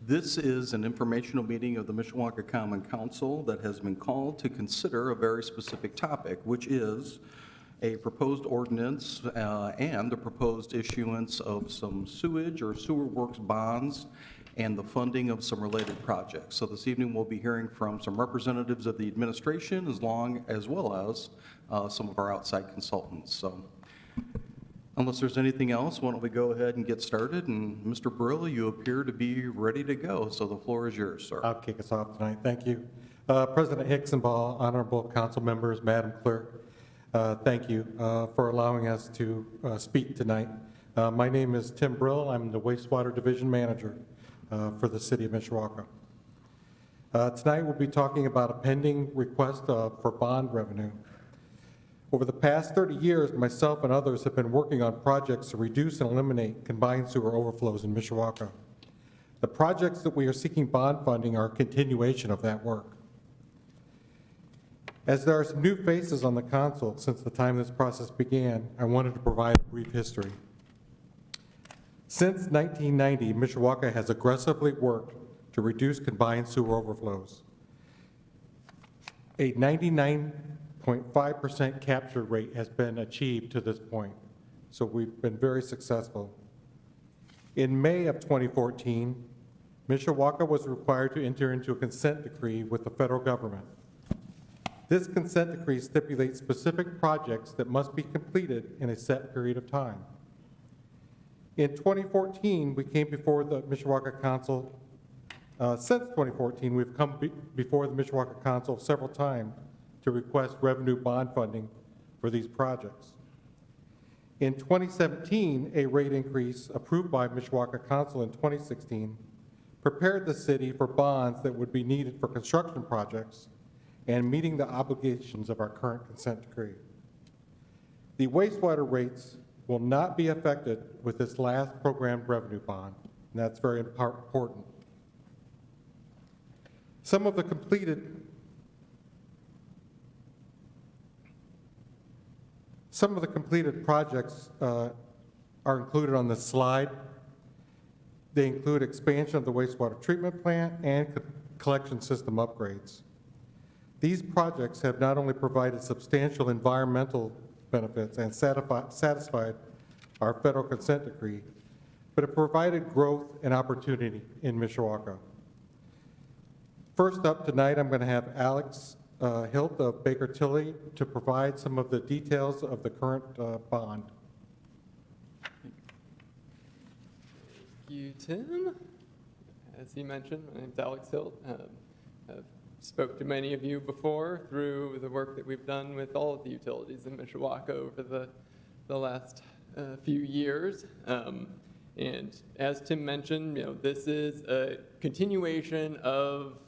This is an informational meeting of the Mishawaka Common Council that has been called to consider a very specific topic, which is a proposed ordinance and the proposed issuance of some sewage or sewer works bonds and the funding of some related projects. So this evening we'll be hearing from some representatives of the administration as well as some of our outside consultants. So unless there's anything else, why don't we go ahead and get started? And Mr. Barilla, you appear to be ready to go, so the floor is yours, sir. I'll kick us off tonight. Thank you. President Hicksonball, honorable council members, Madam Clerk, thank you for allowing us to speak tonight. My name is Tim Brill. I'm the Wastewater Division Manager for the City of Mishawaka. Tonight we'll be talking about a pending request for bond revenue. Over the past 30 years, myself and others have been working on projects to reduce and eliminate combined sewer overflows in Mishawaka. The projects that we are seeking bond funding are a continuation of that work. As there are some new faces on the council since the time this process began, I wanted to provide a brief history. Since 1990, Mishawaka has aggressively worked to reduce combined sewer overflows. A 99.5% capture rate has been achieved to this point, so we've been very successful. In May of 2014, Mishawaka was required to enter into a consent decree with the federal government. This consent decree stipulates specific projects that must be completed in a set period of time. In 2014, we came before the Mishawaka Council. Since 2014, we've come before the Mishawaka Council several times to request revenue bond funding for these projects. In 2017, a rate increase approved by Mishawaka Council in 2016 prepared the city for bonds that would be needed for construction projects and meeting the obligations of our current consent decree. The wastewater rates will not be affected with this last programmed revenue bond, and that's very important. Some of the completed projects are included on this slide. They include expansion of the wastewater treatment plant and collection system upgrades. These projects have not only provided substantial environmental benefits and satisfied our federal consent decree, but have provided growth and opportunity in Mishawaka. First up tonight, I'm going to have Alex Hilt of Baker Tilly to provide some of the details of the current bond. Thank you, Tim. As he mentioned, my name's Alex Hilt. I've spoke to many of you before through the work that we've done with all of the utilities in Mishawaka over the last few years. And as Tim mentioned, this is a continuation of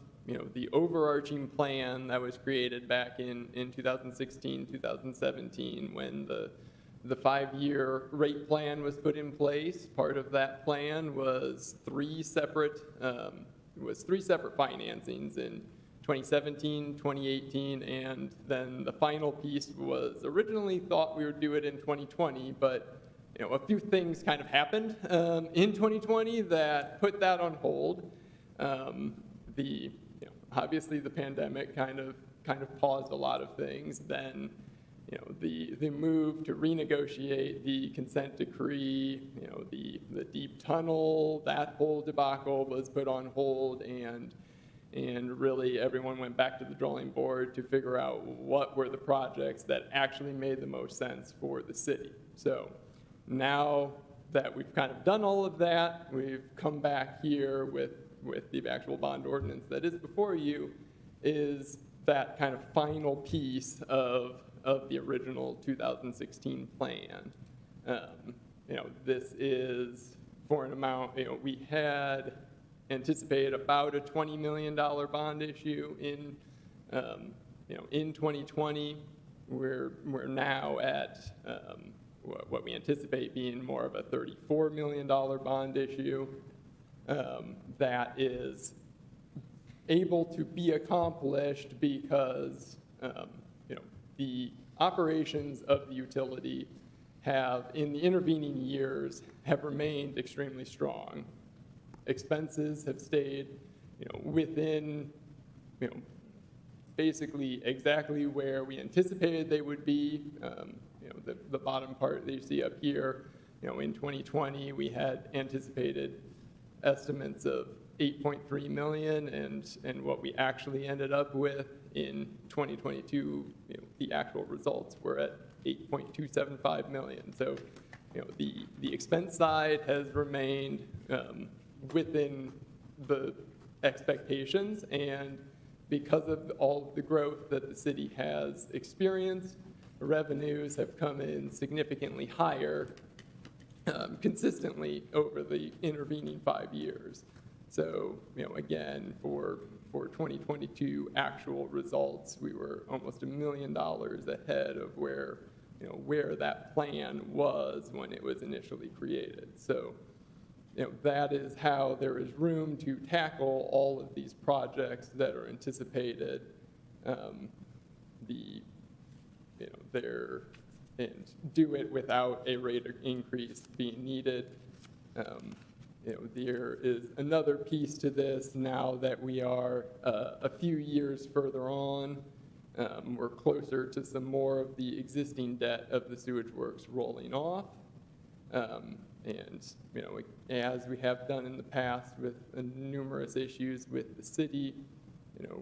the overarching plan that was created back in 2016, 2017, when the 5-year rate plan was put in place. Part of that plan was three separate financings in 2017, 2018, and then the final piece was originally thought we would do it in 2020, but a few things kind of happened in 2020 that put that on hold. Obviously the pandemic kind of paused a lot of things. Then the move to renegotiate the consent decree, the deep tunnel, that whole debacle was put on hold, and really everyone went back to the drawing board to figure out what were the projects that actually made the most sense for the city. So now that we've kind of done all of that, we've come back here with the actual bond ordinance that is before you, is that kind of final piece of the original 2016 plan. This is for an amount, we had anticipated about a $20 million bond issue in 2020. We're now at what we anticipate being more of a $34 million bond issue that is able to be accomplished because the operations of the utility have, in the intervening years, have remained extremely strong. expenses have stayed, within, basically exactly where we anticipated they would be. The bottom part that you see up here, in 2020, we had anticipated estimates of 8.3 million, and what we actually ended up with in 2022, the actual results were at 8.275 million. So, the expense side has remained within the expectations, and because of all of the growth that the city has experienced, revenues have come in significantly higher consistently over the intervening 5 years. So, again, for 2022 actual results, we were almost $1 million ahead of where that plan was when it was initially created. So, that is how there is room to tackle all of these projects that are anticipated. And do it without a rate increase being needed. There is another piece to this now that we are a few years further on. We're closer to some more of the existing debt of the sewage works rolling off. And, as we have done in the past with numerous issues with the city,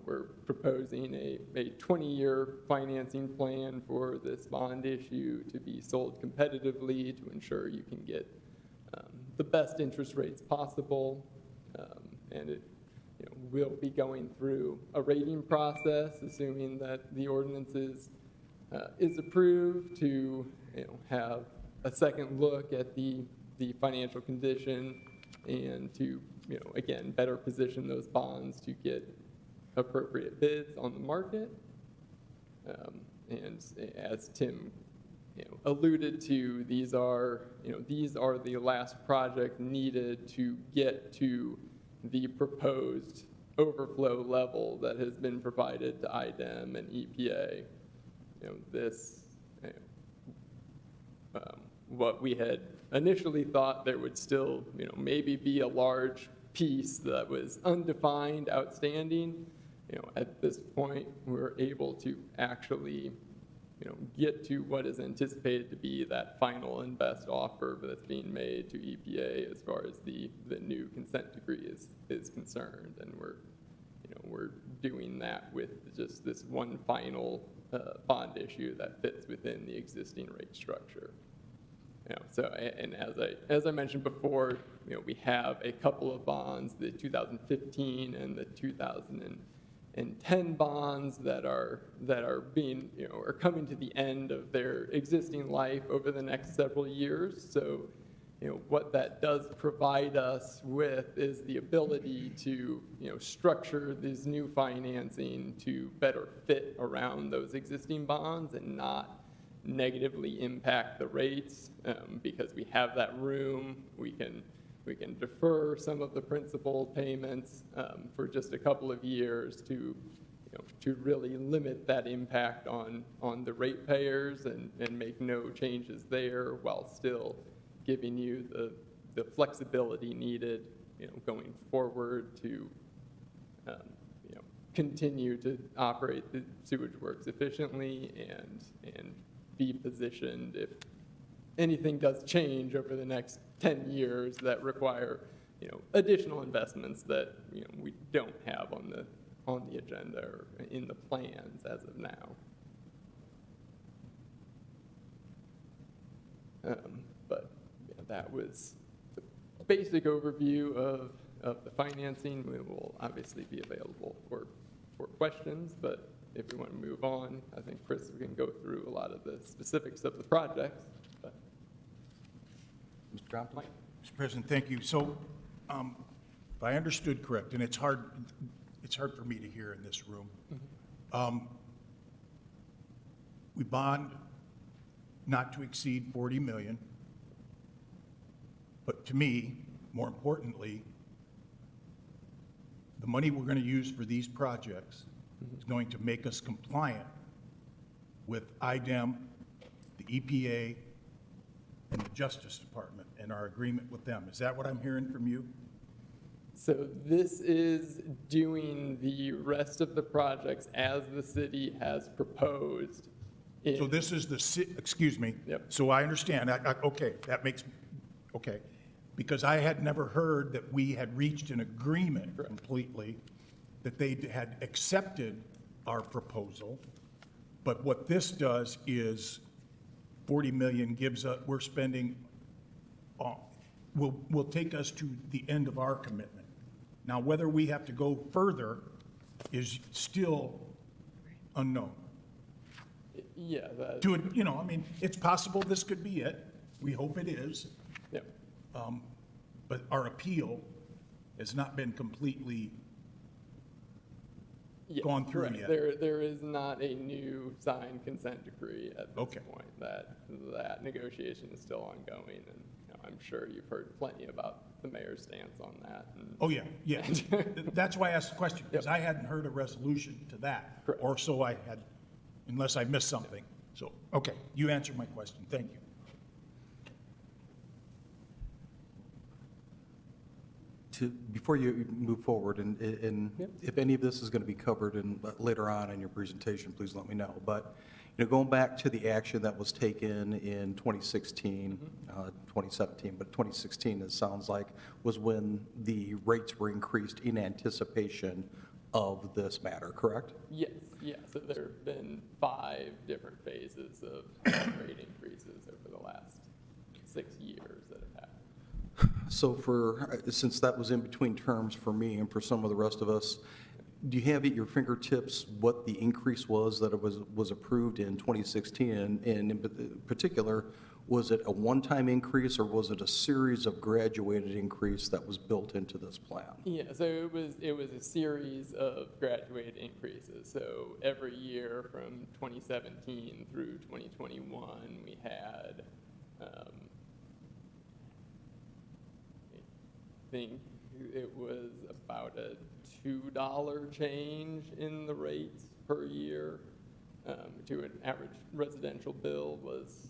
we're proposing a 20-year financing plan for this bond issue to be sold competitively to ensure you can get the best interest rates possible. And it will be going through a rating process, assuming that the ordinance is approved, to have a second look at the financial condition and to, again, better position those bonds to get appropriate bids on the market. And as Tim alluded to, these are the last project needed to get to the proposed overflow level that has been provided to IDEM and EPA. What we had initially thought there would still, maybe be a large piece that was undefined, outstanding. At this point, we're able to actually, get to what is anticipated to be that final and best offer that's being made to EPA as far as the new consent decree is concerned. And we're doing that with just this one final bond issue that fits within the existing rate structure. So, and as I mentioned before, we have a couple of bonds, the 2015 and the 2010 bonds that are being, are coming to the end of their existing life over the next several years. So, what that does provide us with is the ability to, structure this new financing to better fit around those existing bonds and not negatively impact the rates, because we have that room. We can defer some of the principal payments for just a couple of years to really limit that impact on the ratepayers and make no changes there, while still giving you the flexibility needed going forward to continue to operate the sewage works efficiently and be positioned if anything does change over the next 10 years that require, additional investments that, we don't have on the agenda or in the plans as of now. But that was the basic overview of the financing. We will obviously be available for questions, but if we want to move on, I think Chris can go through a lot of the specifics of the projects. But. Mr. Compton? Mr. President, thank you. So, if I understood correct, and it's hard for me to hear in this room, we bond not to exceed 40 million, but to me, more importantly, the money we're going to use for these projects is going to make us compliant with IDEM, the EPA, and the Justice Department and our agreement with them. Is that what I'm hearing from you? So this is doing the rest of the projects as the city has proposed. So this is excuse me. Yep. So I understand. Okay, that makes, okay. Because I had never heard that we had reached an agreement completely, that they had accepted our proposal. But what this does is 40 million gives us, we're spending, will take us to the end of our commitment. Now, whether we have to go further is still unknown. Yeah, that, To, you know, I mean, it's possible this could be it. We hope it is. yep. But our appeal has not been completely Yeah, gone through correct. yet. There is not a new signed consent decree at this Okay. point. That negotiation is still ongoing, and you know, I'm sure you've heard plenty about the mayor's stance on that. And Oh, yeah, yeah. That's why I asked the question, because I hadn't heard a resolution to that. Correct. Or so I had, unless I missed something. So, okay, you answered my question. Thank you. Before you move forward, and Yep. if any of this is going to be covered later on in your presentation, please let me know. But, you know, going back to the action that was taken in 2016, 2017, but 2016, it sounds like, was when the rates were increased in anticipation of this matter, correct? yes, yeah, so there have been 5 different phases of rate increases over the last 6 years that have happened. So since that was in between terms for me and for some of the rest of us, do you have at your fingertips what the increase was that it was approved in 2016? And in particular, was it a one-time increase or was it a series of graduated increase that was built into this plan? Yeah, so it was a series of graduated increases. So every year from 2017 through 2021, we had, I think it was about a $2 change in the rates per year to an average residential bill was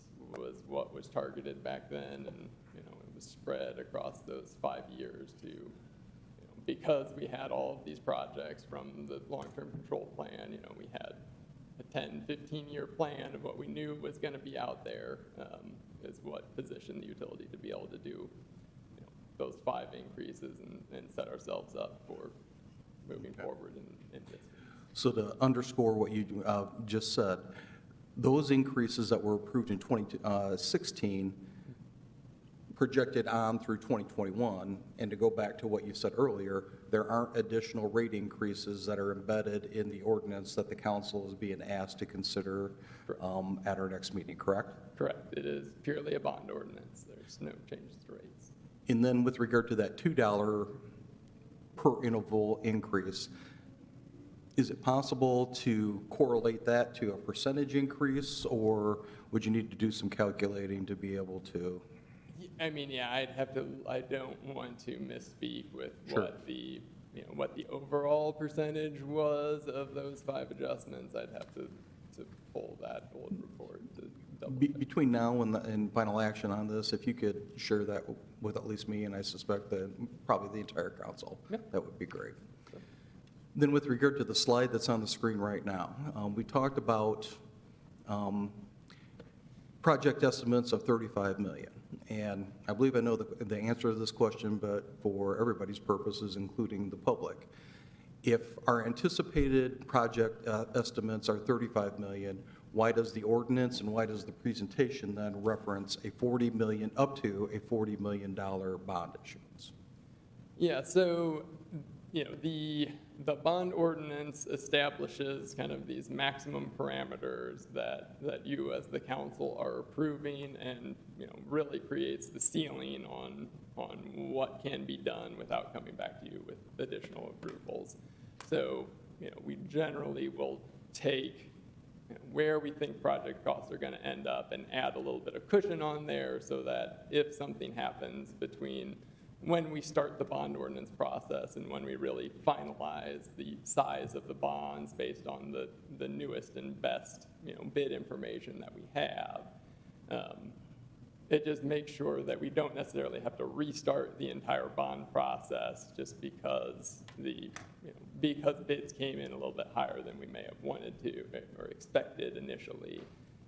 what was targeted back then, and you know it was spread across those 5 years to, you know, because we had all of these projects from the long-term control plan. You know, we had a 10, 15-year plan of what we knew was going to be out there, is what positioned the utility to be able to do those 5 increases and set ourselves up for moving forward in this. So to underscore what you just said, those increases that were approved in 2016 projected on through 2021, and to go back to what you said earlier, there aren't additional rate increases that are embedded in the ordinance that the council is being asked to consider at our next meeting, correct? Correct. It is purely a bond ordinance. There's no changes to rates. And then with regard to that $2 per interval increase, is it possible to correlate that to a percentage increase, or would you need to do some calculating to be able to? I mean, yeah, I don't want to misspeak with Sure. what the, you know, what the overall percentage was of those 5 adjustments. I'd have to pull that old report to double check. Between now and final action on this, if you could share that with at least me, and I suspect that probably the entire council, Yeah. that would be great. Then with regard to the slide that's on the screen right now, we talked about project estimates of $35 million. And I believe I know the answer to this question, but for everybody's purposes, including the public, if our anticipated project estimates are $35 million, why does the ordinance and why does the presentation then reference a $40 million, up to a $40 million bond issuance? Yeah, so, you know, the bond ordinance establishes kind of these maximum parameters that you as the council are approving, and, you know, really creates the ceiling on what can be done without coming back to you with additional approvals. So, you know, we generally will take, you know, where we think project costs are going to end up and add a little bit of cushion on there so that if something happens between when we start the bond ordinance process and when we really finalize the size of the bonds based on the newest and best, you know, bid information that we have, it just makes sure that we don't necessarily have to restart the entire bond process just because because bids came in a little bit higher than we may have wanted to or expected initially.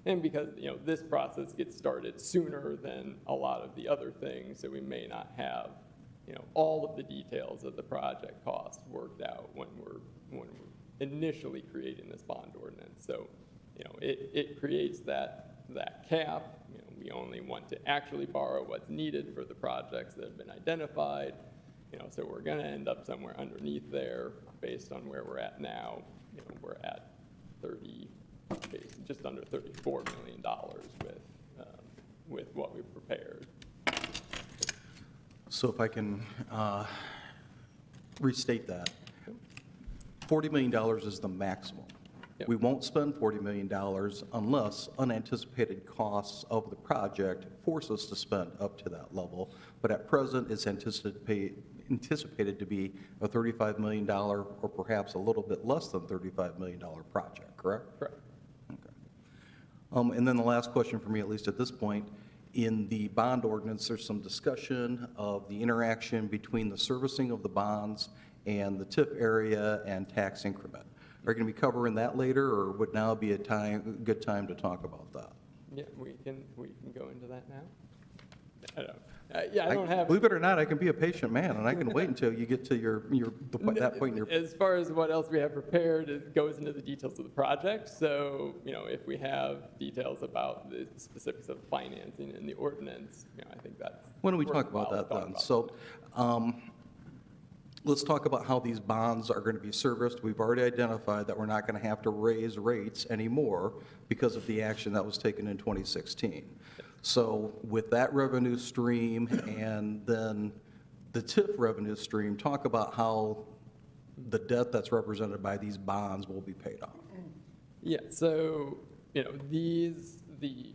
And because, this process gets started sooner than a lot of the other things, so we may not have, all of the details of the project costs worked out when we're initially creating this bond ordinance. So, it creates that cap. We only want to actually borrow what's needed for the projects that have been identified. So we're going to end up somewhere underneath there based on where we're at now. We're at just under $34 million with what we've prepared. So if I can restate that, $40 million is the maximum. Yep. We won't spend $40 million unless unanticipated costs of the project force us to spend up to that level. But at present, it's anticipated to be a $35 million or perhaps a little bit less than $35 million project, correct? Correct. Okay. And then the last question for me, at least at this point, in the bond ordinance, there's some discussion of the interaction between the servicing of the bonds and the TIF area and tax increment. Are you going to be covering that later, or would now be a good time to talk about that? Yeah, we can go into that now. I don't. I don't have. Believe it or not, I can be a patient man, and I can wait until you get to that point in your. As far as what else we have prepared, it goes into the details of the project. So, if we have details about the specifics of financing in the ordinance, I think that's. Why don't we talk about that then? So, let's talk about how these bonds are going to be serviced. We've already identified that we're not going to have to raise rates anymore because of the action that was taken in 2016. So with that revenue stream and then the TIF revenue stream, talk about how the debt that's represented by these bonds will be paid off. Yeah, so, the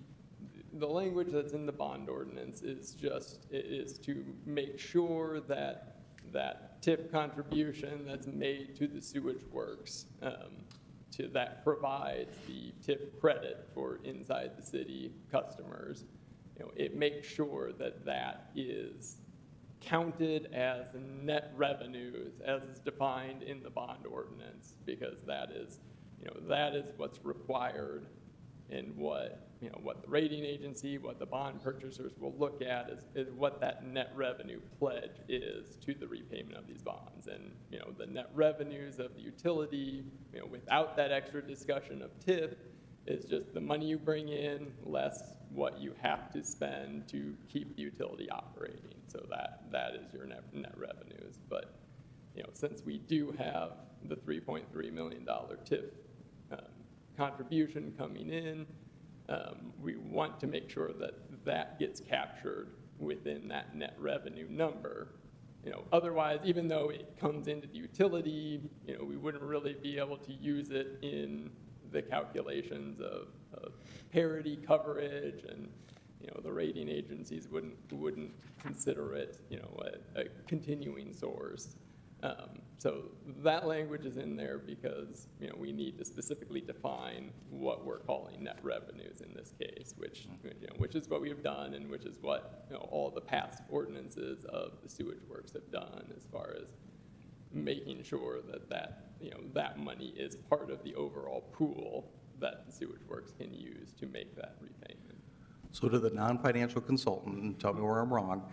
language that's in the bond ordinance is to make sure that TIF contribution that's made to the sewage works, that provides the TIF credit for inside the city customers, it makes sure that is counted as net revenues as is defined in the bond ordinance, because that is what's required and what the rating agency, what the bond purchasers will look at is what that net revenue pledge is to the repayment of these bonds. And, the net revenues of the utility, without that extra discussion of TIF, is just the money you bring in less what you have to spend to keep the utility operating. So that is your net revenues. But, since we do have the $3.3 million TIF contribution coming in, we want to make sure that gets captured within that net revenue number. Otherwise, even though it comes into the utility, we wouldn't really be able to use it in the calculations of parity coverage, and the rating agencies wouldn't consider it a continuing source. So that language is in there because we need to specifically define what we're calling net revenues in this case, which is what we have done, and which is what all the past ordinances of the sewage works have done, as far as making sure that money is part of the overall pool that the sewage works can use to make that repayment. So to the non-financial consultant, and tell me where I'm wrong,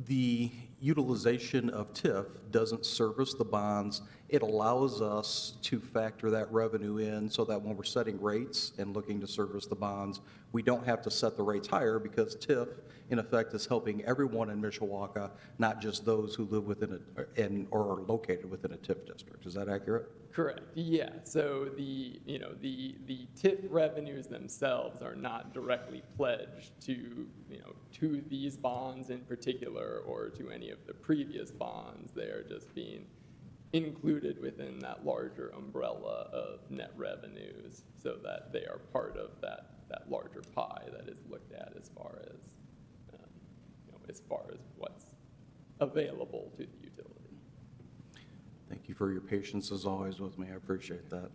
the utilization of TIF doesn't service the bonds. It allows us to factor that revenue in so that when we're setting rates and looking to service the bonds, we don't have to set the rates higher, because TIF, in effect, is helping everyone in Mishawaka, not just those who live within or are located within a TIF district. Is that accurate? Correct. Yeah. So the TIF revenues themselves are not directly pledged to these bonds in particular, or to any of the previous bonds. They are just being included within that larger umbrella of net revenues, so that they are part of that larger pie that is looked at as far as what's available to the utility. Thank you for your patience as always with me. I appreciate that.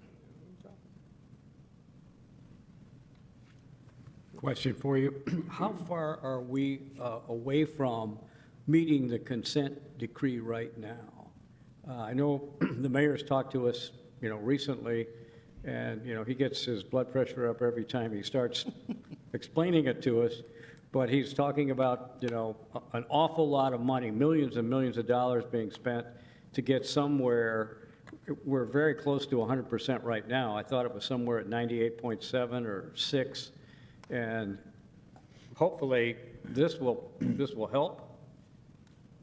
question for you. How far are we away from meeting the consent decree right now? I know the mayor's talked to us, recently, and, he gets his blood pressure up every time he starts explaining it to us, but he's talking about, an awful lot of money, millions and millions of dollars being spent to get somewhere. We're very close to 100% right now. I thought it was somewhere at 98.7 or 6, and hopefully this will help.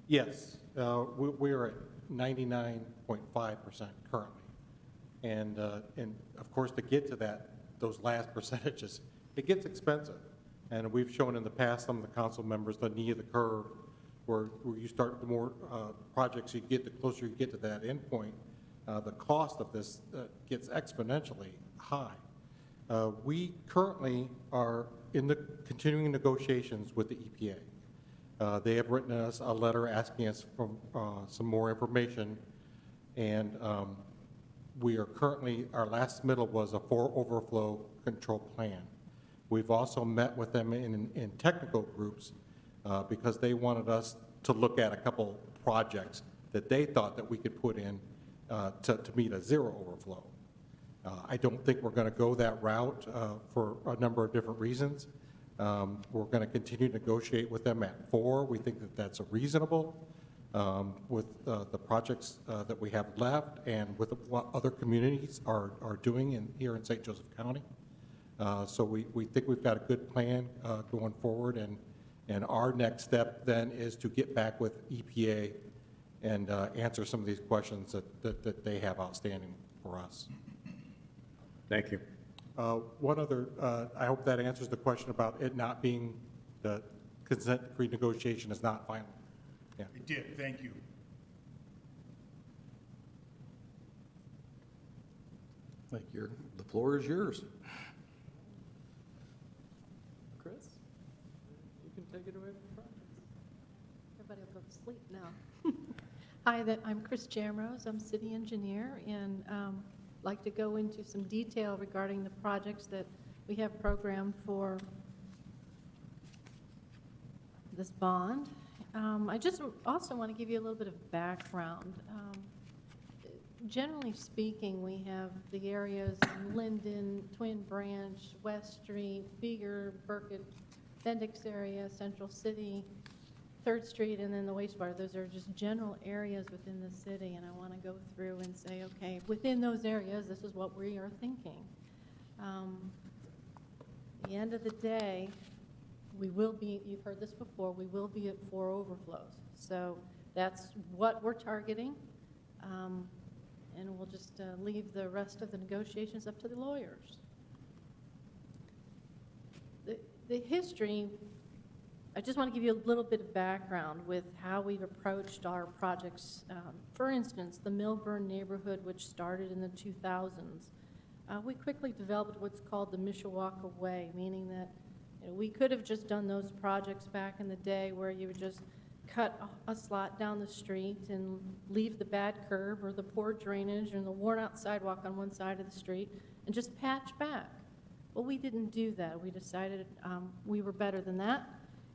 Yes, we are at 99.5% currently. And of course, to get to those last percentages, it gets expensive. And we've shown in the past, some of the council members, the knee of the curve, where you start, the more projects you get, the closer you get to that end point, the cost of this gets exponentially high. We currently are in the continuing negotiations with the EPA. They have written us a letter asking us for some more information, and we are currently, our last submittal was a 4 overflow control plan. We've also met with them in technical groups because they wanted us to look at a couple projects that they thought that we could put in to meet a 0 overflow. I don't think we're going to go that route for a number of different reasons. We're going to continue to negotiate with them at 4. We think that that's reasonable with the projects that we have left and with what other communities are doing here in St. Joseph County. So we think we've got a good plan going forward, and our next step then is to get back with EPA and answer some of these questions that they have outstanding for us. Thank you. One other, I hope that answers the question about it not being, the consent decree negotiation is not final. Yeah. It did, thank you. Thank you. The floor is yours. Chris, you can take it away from the project. Everybody will go to sleep now. Hi, I'm Chris Jamrose. I'm city engineer, and like to go into some detail regarding the projects that we have programmed for this bond. I just also want to give you a little bit of background. Generally speaking, we have the areas in Linden, Twin Branch, West Street, Beeger, Burkett, Bendix area, Central City, 3rd Street, and then the wastewater. Those are just general areas within the city, and I want to go through and say, okay, within those areas, this is what we are thinking. At the end of the day, we will be, you've heard this before, we will be at 4 overflows. So that's what we're targeting, and we'll just leave the rest of the negotiations up to the lawyers. The history, I just want to give you a little bit of background with how we've approached our projects. For instance, the Millburn neighborhood, which started in the 2000s, we quickly developed what's called the Mishawaka Way, meaning that we could have just done those projects back in the day where you would just cut a slot down the street and leave the bad curb or the poor drainage and the worn out sidewalk on one side of the street and just patch back. Well, we didn't do that. We decided we were better than that.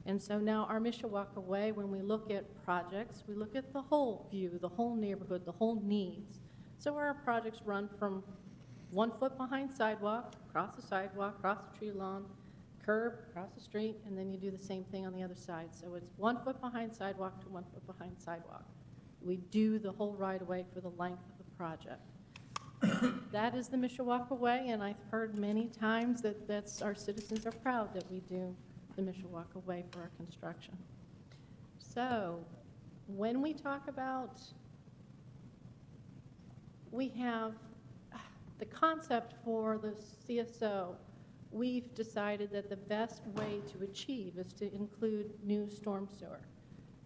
And so now our Mishawaka Way, when we look at projects, we look at the whole view, the whole neighborhood, the whole needs. So our projects run from 1 foot behind sidewalk, across the sidewalk, across the tree lawn, curb, across the street, and then you do the same thing on the other side. So it's 1 foot behind sidewalk to 1 foot behind sidewalk. We do the whole right-of-way for the length of the project. That is the Mishawaka Way, and I've heard many times that our citizens are proud that we do the Mishawaka Way for our construction. So when we talk about, we have the concept for the CSO, we've decided that the best way to achieve is to include new storm sewer.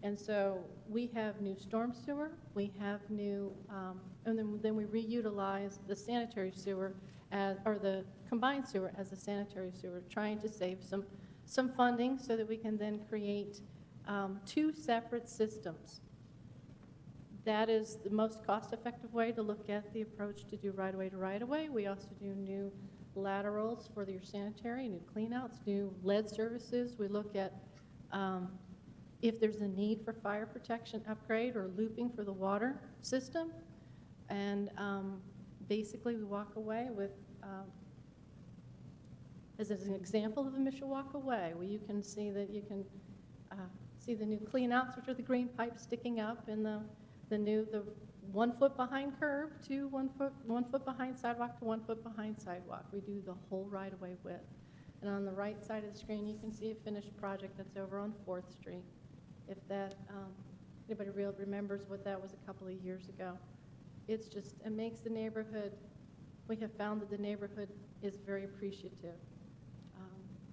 And so we have new storm sewer, we have new, and then we reutilize the sanitary sewer or the combined sewer as a sanitary sewer, trying to save some funding so that we can then create 2 separate systems. That is the most cost-effective way to look at the approach to do right-of-way to right-of-way. We also do new laterals for your sanitary, new cleanouts, new lead services. We look at if there's a need for fire protection upgrade or looping for the water system. And basically, we walk away with, as an example of the Mishawaka Way, where you can see that you can see the new cleanouts, which are the green pipes sticking up, and the 1 foot behind curb to 1 foot behind sidewalk to 1 foot behind sidewalk. We do the whole right-of-way width. And on the right side of the screen, you can see a finished project that's over on 4th Street. If that, anybody remembers what that was a couple of years ago. It's just, it makes the neighborhood, we have found that the neighborhood is very appreciative.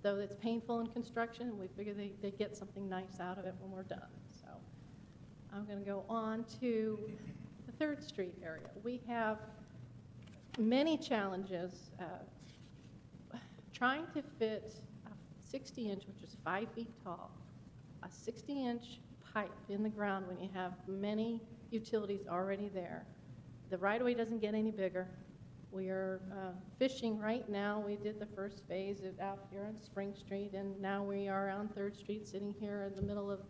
Though it's painful in construction, we figure they get something nice out of it when we're done. So I'm going to go on to the 3rd Street area. We have many challenges trying to fit a 60-inch, which is 5 feet tall, a 60-inch pipe in the ground when you have many utilities already there. The right-of-way doesn't get any bigger. We are fishing right now. We did the first phase out here on Spring Street, and now we are on 3rd Street, sitting here in the middle of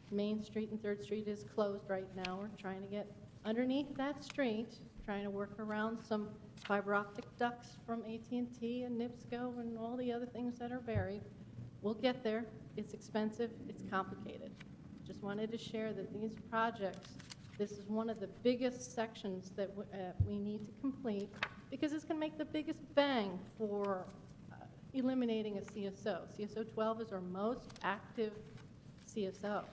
Main Street, and 3rd Street is closed right now. We're trying to get underneath that street, trying to work around some fiber optic ducts from AT&T and NIPSCO and all the other things that are buried. We'll get there. It's expensive. It's complicated. Just wanted to share that these projects, this is one of the biggest sections that we need to complete, because it's going to make the biggest bang for eliminating a CSO. CSO 12 is our most active CSO.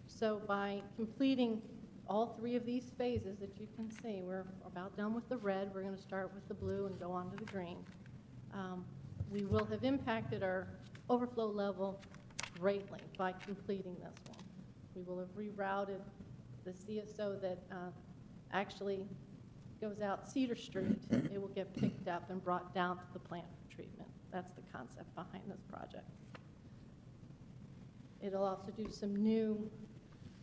So by completing all 3 of these phases that you can see, we're about done with the red. We're going to start with the blue and go on to the green. We will have impacted our overflow level greatly by completing this one. We will have rerouted the CSO that actually goes out Cedar Street. It will get picked up and brought down to the plant for treatment. That's the concept behind this project. It'll also do some new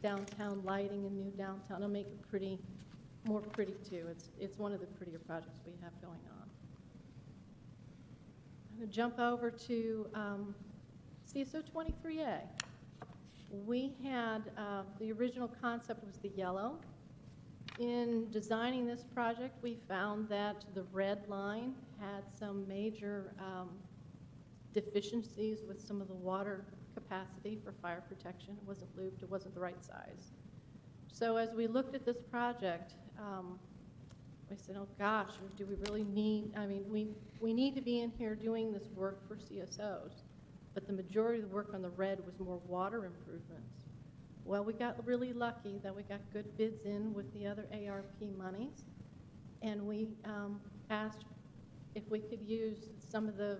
downtown lighting and new downtown. It'll make it pretty, more pretty too. It's one of the prettier projects we have going on. I'm going to jump over to CSO 23A. We had, the original concept was the yellow. In designing this project, we found that the red line had some major deficiencies with some of the water capacity for fire protection. It wasn't looped, it wasn't the right size. So as we looked at this project, we said, oh gosh, do we really need, I mean, we need to be in here doing this work for CSOs, but the majority of the work on the red was more water improvements. Well, we got really lucky that we got good bids in with the other ARP monies, and we asked if we could use some of the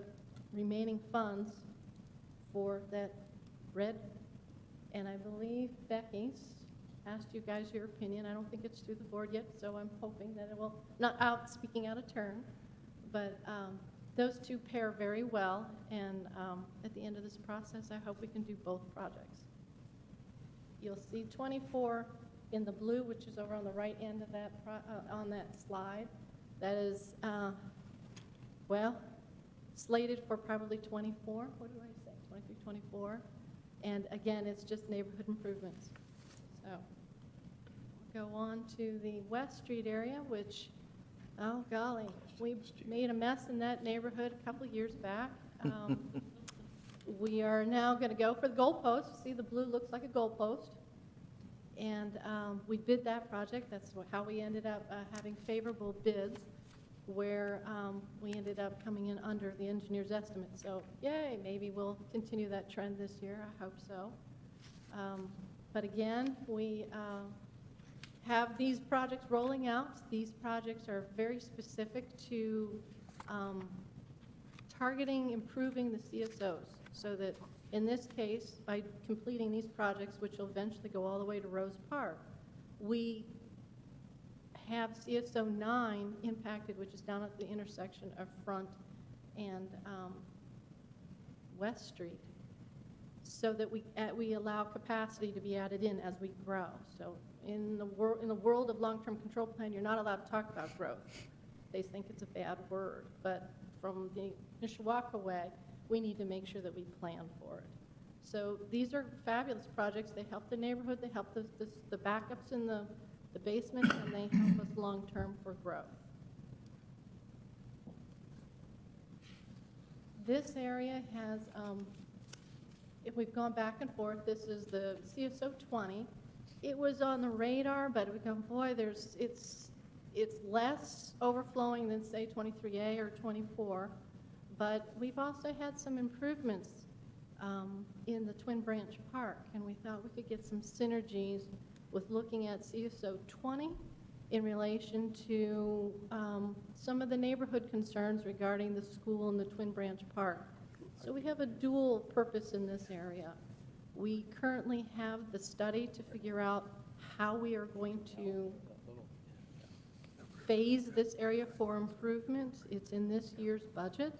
remaining funds for that red. And I believe Becky's asked you guys your opinion. I don't think it's through the board yet, so I'm hoping that it will, not out speaking out of turn, but those two pair very well, and at the end of this process, I hope we can do both projects. You'll see 24 in the blue, which is over on the right end of that, on that slide. That is, well, slated for probably 24, what do I say, 23, 24. And again, it's just neighborhood improvements. So go on to the West Street area, which, oh golly, we made a mess in that neighborhood a couple of years back. We are now going to go for the goalpost. See, the blue looks like a goalpost. And we bid that project. That's how we ended up having favorable bids, where we ended up coming in under the engineer's estimate. So yay, maybe we'll continue that trend this year. I hope so. But again, we have these projects rolling out. These projects are very specific to targeting improving the CSOs, so that in this case, by completing these projects, which will eventually go all the way to Rose Park, we have CSO 9 impacted, which is down at the intersection of Front and West Street, so that we allow capacity to be added in as we grow. So in the world of long-term control plan, you're not allowed to talk about growth. They think it's a bad word, but from the Mishawaka way, we need to make sure that we plan for it. So these are fabulous projects. They help the neighborhood, they help the backups in the basement, and they help us long-term for growth. This area has, if we've gone back and forth, this is the CSO 20. It was on the radar, but we go, boy, it's less overflowing than, say, 23A or 24. But we've also had some improvements in the Twin Branch Park, and we thought we could get some synergies with looking at CSO 20 in relation to some of the neighborhood concerns regarding the school and the Twin Branch Park. So we have a dual purpose in this area. We currently have the study to figure out how we are going to phase this area for improvement. It's in this year's budget.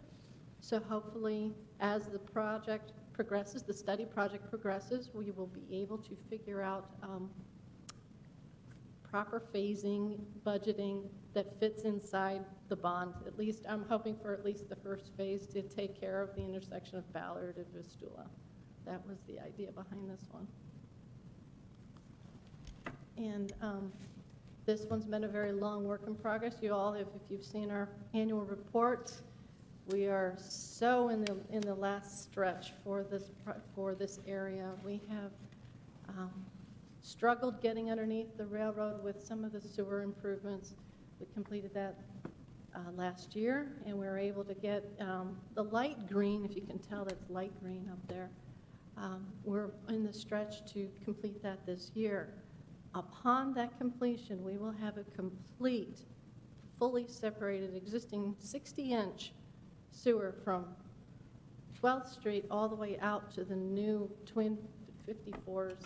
So hopefully, as the project progresses, the study project progresses, we will be able to figure out proper phasing, budgeting that fits inside the bond. At least, I'm hoping for at least the first phase to take care of the intersection of Ballard and Vistula. That was the idea behind this one. And this one's been a very long work in progress. You all, if you've seen our annual report, we are so in the last stretch for this area. We have struggled getting underneath the railroad with some of the sewer improvements. We completed that last year, and we were able to get the light green, if you can tell that's light green up there. We're in the stretch to complete that this year. Upon that completion, we will have a complete, fully separated existing 60-inch sewer from 12th Street all the way out to the new twin 54s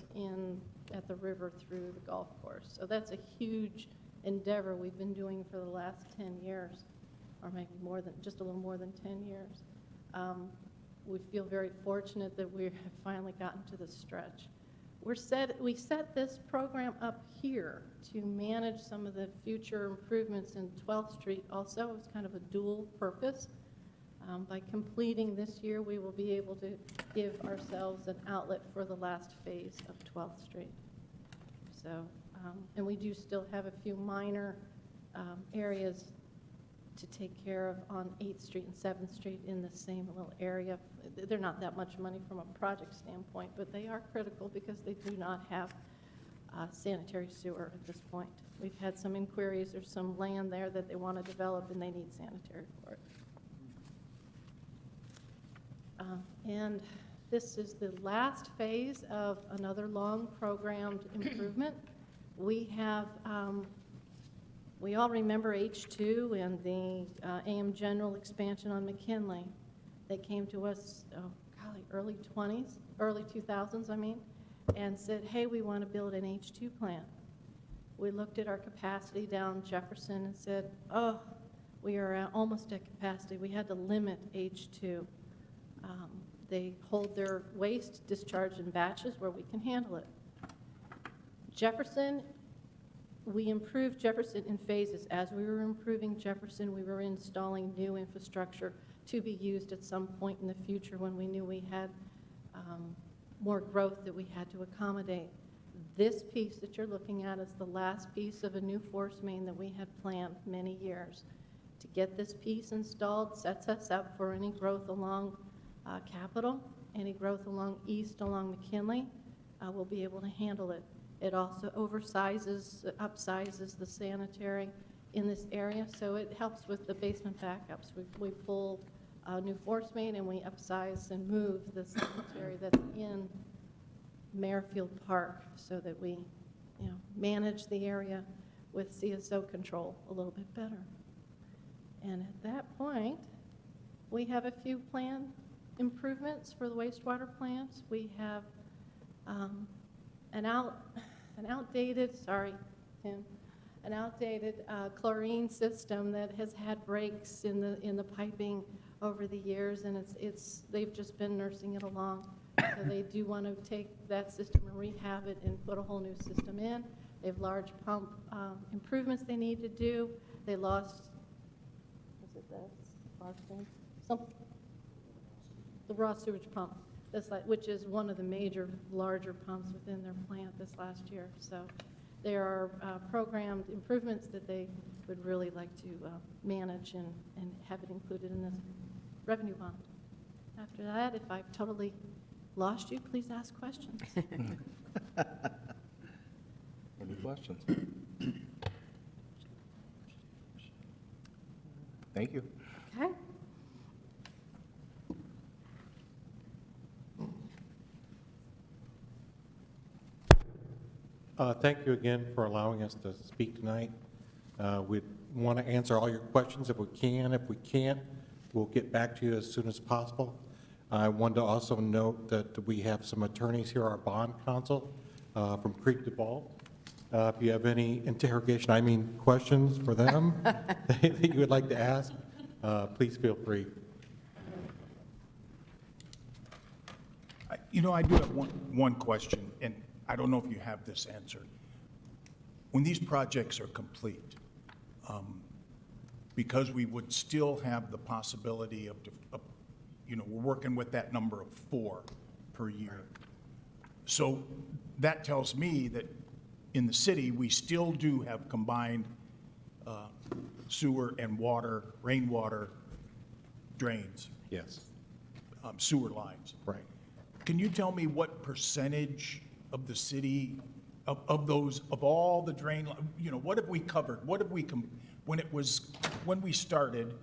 at the river through the golf course. So that's a huge endeavor we've been doing for the last 10 years, or maybe just a little more than 10 years. We feel very fortunate that we have finally gotten to this stretch. We set this program up here to manage some of the future improvements in 12th Street also. It's kind of a dual purpose. By completing this year, we will be able to give ourselves an outlet for the last phase of 12th Street. So, and we do still have a few minor areas to take care of on 8th Street and 7th Street in the same little area. They're not that much money from a project standpoint, but they are critical because they do not have sanitary sewer at this point. We've had some inquiries. There's some land there that they want to develop, and they need sanitary for it. And this is the last phase of another long programmed improvement. We have, we all remember H2 and the AM General expansion on McKinley. They came to us, early 2000s, I mean, and said, hey, we want to build an H2 plant. We looked at our capacity down Jefferson and said, oh, we are almost at capacity. We had to limit H2. They hold their waste discharge in batches where we can handle it. Jefferson, we improved Jefferson in phases. As we were improving Jefferson, we were installing new infrastructure to be used at some point in the future when we knew we had more growth that we had to accommodate. This piece that you're looking at is the last piece of a new force main that we had planned many years. To get this piece installed sets us up for any growth along Capitol, any growth along east along McKinley. We'll be able to handle it. It also upsizes the sanitary in this area, so it helps with the basement backups. We pull a new force main and we upsize and move the sanitary that's in Merrifield Park so that we, manage the area with CSO control a little bit better. And at that point, we have a few planned improvements for the wastewater plants. We have an outdated chlorine system that has had breaks in the piping over the years, and they've just been nursing it along. So they do want to take that system and rehab it and put a whole new system in. They have large pump improvements they need to do. They lost, was it this? Clarkson, the raw sewage pump, which is one of the major, larger pumps within their plant this last year. So there are programmed improvements that they would really like to manage and have it included in this revenue bond. After that, if I've totally lost you, please ask questions. Any questions? Thank you. Okay? Thank you again for allowing us to speak tonight. We want to answer all your questions if we can. If we can't, we'll get back to you as soon as possible. I wanted to also note that we have some attorneys here, our bond counsel from Creek to Ball. If you have any questions for them that you would like to ask, please feel free. I do have one question, and I don't know if you have this answered. When these projects are complete, because we would still have the possibility of we're working with that number of 4 per year. So that tells me that in the city, we still do have combined sewer and water, rainwater drains, Yes. sewer lines. Right. Can you tell me what percentage of the city, of all the drain, what have we covered? What have we, when we started,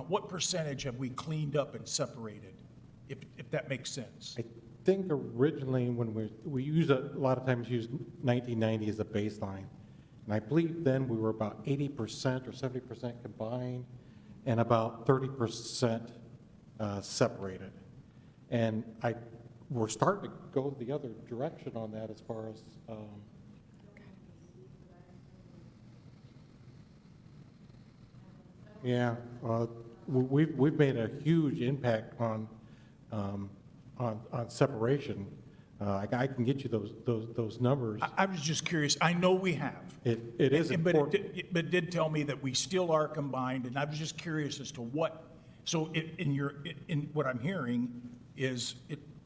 what percentage have we cleaned up and separated, if that makes sense? I think originally when we a lot of times use 1990 as a baseline. And I believe then we were about 80% or 70% combined and about 30% separated. And we're starting to go the other direction on that as far as, yeah, we've made a huge impact on separation. I can get you those numbers. I was just curious. I know we have. It is important. But it did tell me that we still are combined, and I was just curious as to what, so in what I'm hearing is,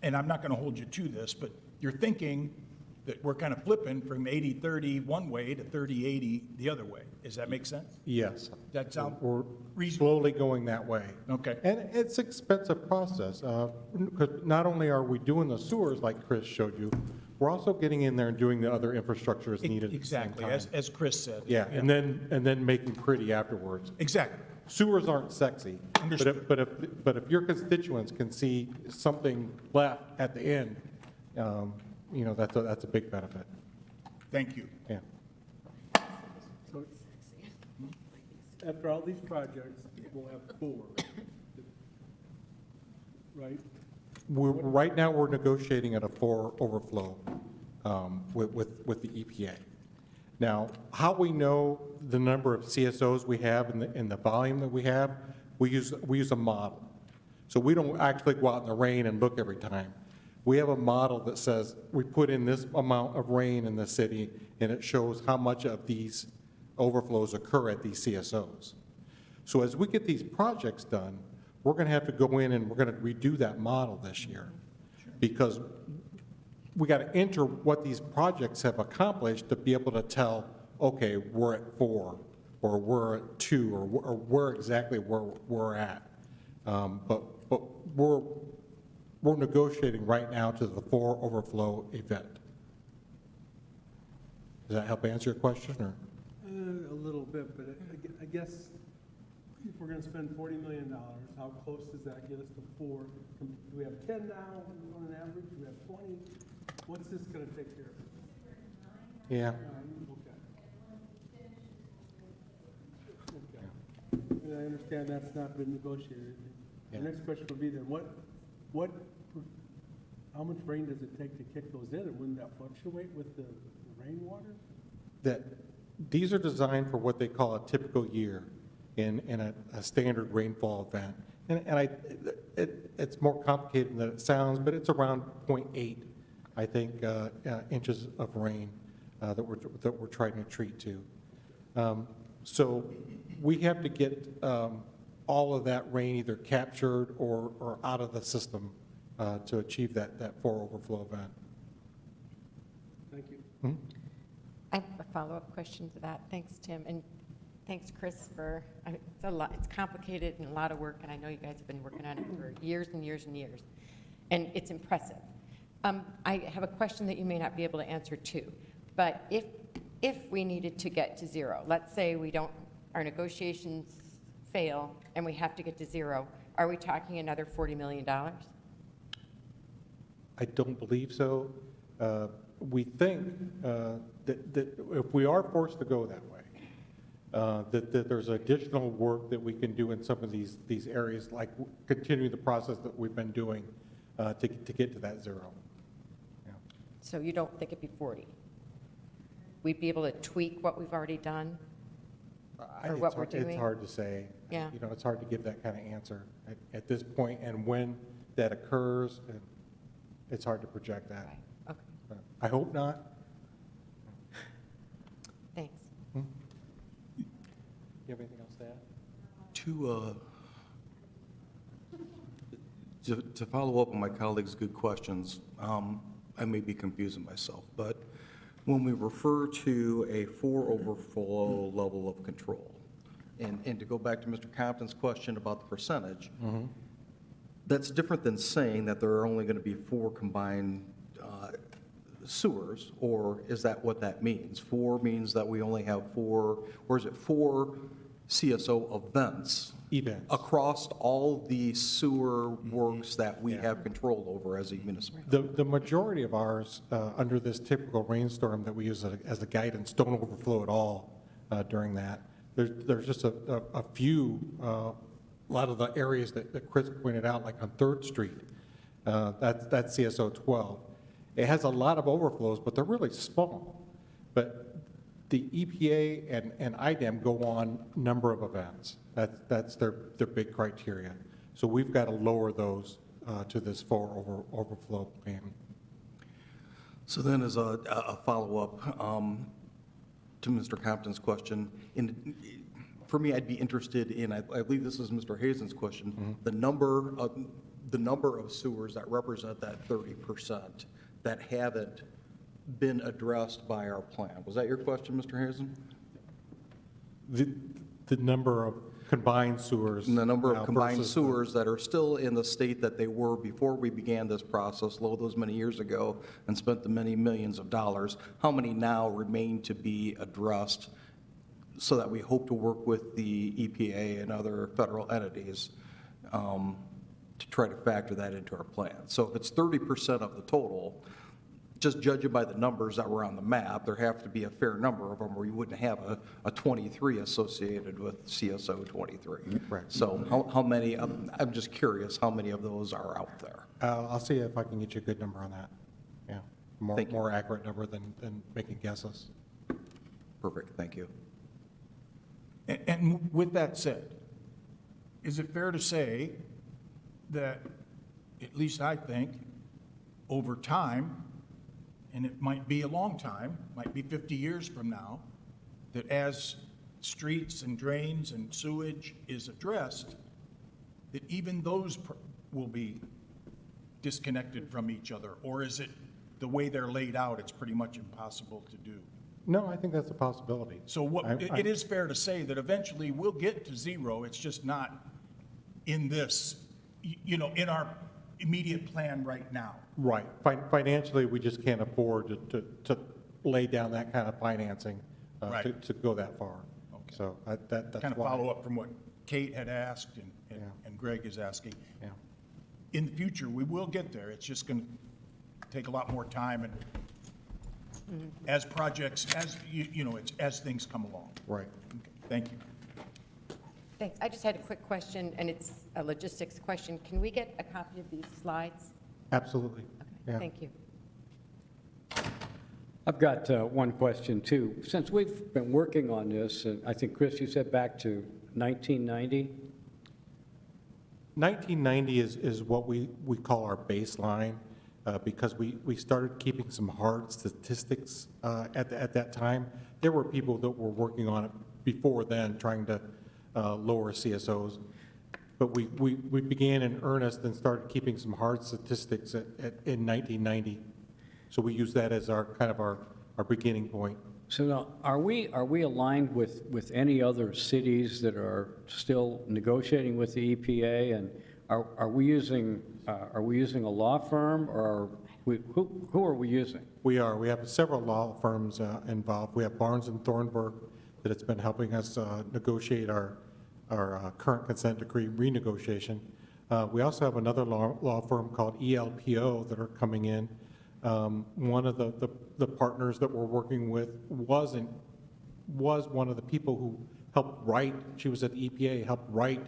and I'm not going to hold you to this, but you're thinking that we're kind of flipping from 80-30 one way to 30-80 the other way. Does that make sense? Yes. That sound We're reasonable? slowly going that way. Okay. And it's an expensive process, because not only are we doing the sewers like Chris showed you, we're also getting in there and doing the other infrastructure as needed at the same Exactly, time. as Chris said. Yeah, and then making pretty afterwards. Exactly. Sewers aren't sexy, Understood. but if your constituents can see something left at the end, that's a big benefit. Thank you. Yeah. So after all these projects, we'll have 4, right? Right now, we're negotiating at a 4 overflow with the EPA. Now, how we know the number of CSOs we have and the volume that we have, we use a model. So we don't actually go out in the rain and look every time. We have a model that says we put in this amount of rain in the city, and it shows how much of these overflows occur at these CSOs. So as we get these projects done, we're going to have to go in and we're going to redo that model this year, because we got to enter what these projects have accomplished to be able to tell, okay, we're at 4, or we're at 2, or we're exactly where we're at. But we're negotiating right now to the 4 overflow event. Does that help answer your question, or? A little bit, but I guess if we're going to spend $40 million, how close does that get us to 4? Do we have 10 now on an average? Do we have 20? What's this going to take care of? Yeah. Okay. And I understand that's not been negotiated. The Yeah. next question would be then, how much rain does it take to kick those in, and wouldn't that fluctuate with the rainwater? That these are designed for what they call a typical year in a standard rainfall event. And it's more complicated than it sounds, but it's around 0.8, I think, inches of rain that we're trying to treat to. So we have to get all of that rain either captured or out of the system to achieve that 4 overflow event. Thank you. I have a follow-up question to that. Thanks, Tim, and thanks, Chris, for, it's a lot, it's complicated and a lot of work, and I know you guys have been working on it for years and years and years, and it's impressive. I have a question that you may not be able to answer too, but if we needed to get to zero, let's say we don't, our negotiations fail and we have to get to zero, are we talking another $40 million? I don't believe so. We think that if we are forced to go that way, that there's additional work that we can do in some of these areas, like continuing the process that we've been doing to get to that zero. Yeah. So you don't think it'd be 40? We'd be able to tweak what we've already done? Or what we're doing? It's hard to say. Yeah. You know, it's hard to give that kind of answer at this point, and when that occurs, it's hard to project that. Right, okay, But I hope not. thanks. You have anything else to add? To follow up on my colleagues' good questions, I may be confusing myself, but when we refer to a 4 overflow level of control, and to go back to Mr. Compton's question about the percentage, that's different than saying that there are only going to be 4 combined sewers, or is that what that means? 4 means that we only have 4, or is it 4 CSO events across all the sewer works that we have control over as a municipality? The majority of ours, under this typical rainstorm that we use as a guidance, don't overflow at all during that. There's just a few, a lot of the areas that Chris pointed out, like on 3rd Street, that's CSO 12. It has a lot of overflows, but they're really small. But the EPA and IDEM go on number of events. That's their big criteria. So we've got to lower those to this 4 overflow plan. So then as a follow-up to Mr. Compton's question, for me, I'd be interested in, I believe this is Mr. Hazen's question, the number of sewers that represent that 30% that haven't been addressed by our plan. Was that your question, Mr. Hazen? The number of combined sewers. And the number of now combined versus sewers that are still in the state that they were before we began this process, those many years ago, and spent the many millions of dollars, how many now remain to be addressed, so that we hope to work with the EPA and other federal entities to try to factor that into our plan? So if it's 30% of the total, just judging by the numbers that were on the map, there have to be a fair number of them, or you wouldn't have a 23 associated with CSO 23. Correct. So how many, I'm just curious, how many of those are out there? I'll see if I can get you a good number on that. Yeah, Thank you. more accurate number than making guesses. Perfect, thank you. And with that said, is it fair to say that, at least I think, over time, and it might be a long time, might be 50 years from now, that as streets and drains and sewage is addressed, that even those will be disconnected from each other? Or is it the way they're laid out, it's pretty much impossible to do? No, I think that's a possibility. So it is fair to say that eventually we'll get to zero, it's just not in this, in our immediate plan right now. Right. Financially, we just can't afford to lay down that kind of financing Right. to go that far. Okay. So that's Kind of why. follow up from what Kate had asked Yeah. and Greg is asking. Yeah. In the future, we will get there. It's just going to take a lot more time and as projects, as things come along. Right. Okay, thank you. Thanks. I just had a quick question, and it's a logistics question. Can we get a copy of these slides? Absolutely. Okay, Yeah. thank you. I've got one question, too. Since we've been working on this, and I think, Chris, you said back to 1990? 1990 is what we call our baseline, because we started keeping some hard statistics at that time. There were people that were working on it before then, trying to lower CSOs. But we began in earnest and started keeping some hard statistics in 1990. So we use that as our, kind of our beginning point. So now, are we aligned with any other cities that are still negotiating with the EPA? And are we using a law firm, or who are we using? We have several law firms involved. We have Barnes and Thornburg that has been helping us negotiate our current consent decree renegotiation. We also have another law firm called ELPO that are coming in. One of the partners that we're working with was one of the people who helped write, she was at the EPA, helped write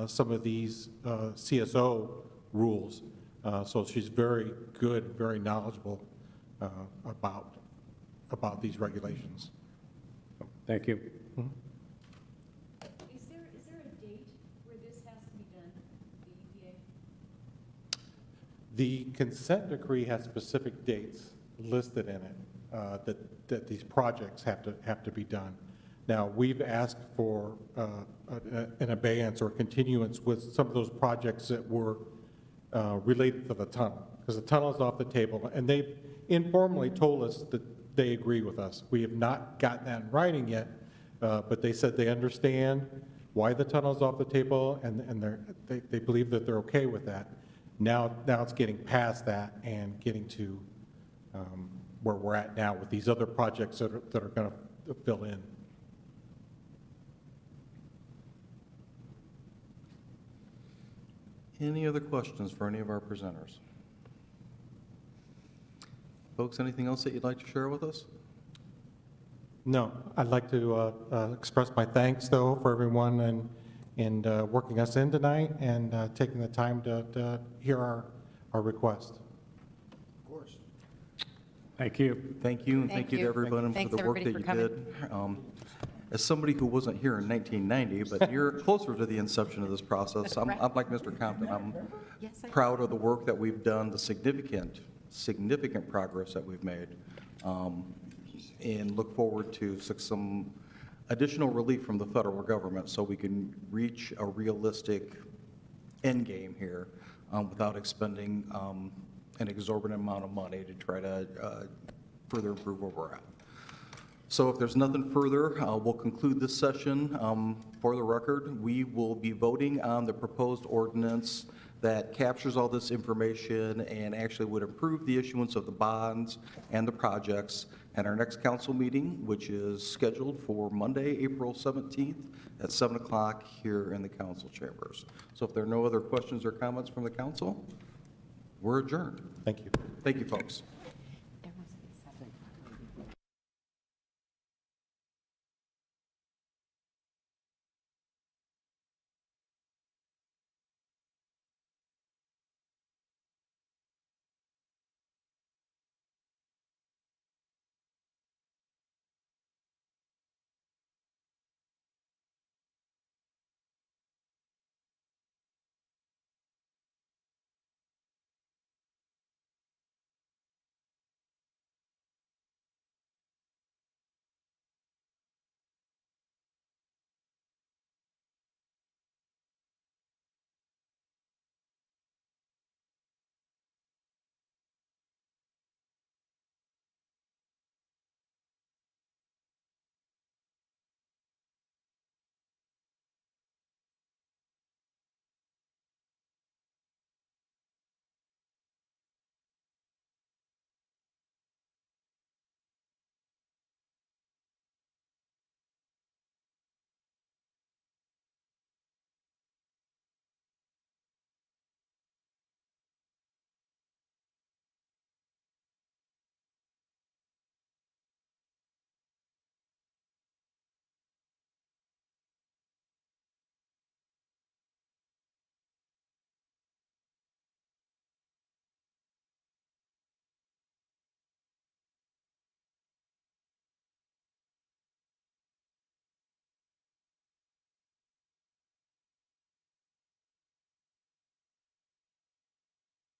some of these CSO rules. So she's very good, very knowledgeable about these regulations. Thank you. Is there a date where this has to be done, the EPA? The consent decree has specific dates listed in it that these projects have to be done. Now, we've asked for an abeyance or continuance with some of those projects that were related to the tunnel, because the tunnel is off the table, and they've informally told us that they agree with us. We have not gotten that in writing yet, but they said they understand why the tunnel is off the table, and they believe that they're okay with that. Now it's getting past that and getting to where we're at now with these other projects that are going to fill in. Any other questions for any of our presenters? Folks, anything else that you'd like to share with us? No, I'd like to express my thanks, though, for everyone and working us in tonight and taking the time to hear our request. Of course. Thank you. Thank you, and thank you to everyone for Thanks, the work that everybody, you for coming. did. As somebody who wasn't here in 1990, but you're closer to the inception of this process, I'm like Mr. Compton. I'm Yes, I- proud of the work that we've done, the significant progress that we've made, and look forward to some additional relief from the federal government so we can reach a realistic end game here without expending an exorbitant amount of money to try to further improve where we're at. So if there's nothing further, we'll conclude this session. For the record, we will be voting on the proposed ordinance that captures all this information and actually would improve the issuance of the bonds and the projects at our next council meeting, which is scheduled for Monday, April 17th at 7 o'clock here in the council chambers. So if there are no other questions or comments from the council, we're adjourned. Thank you. Thank you, folks.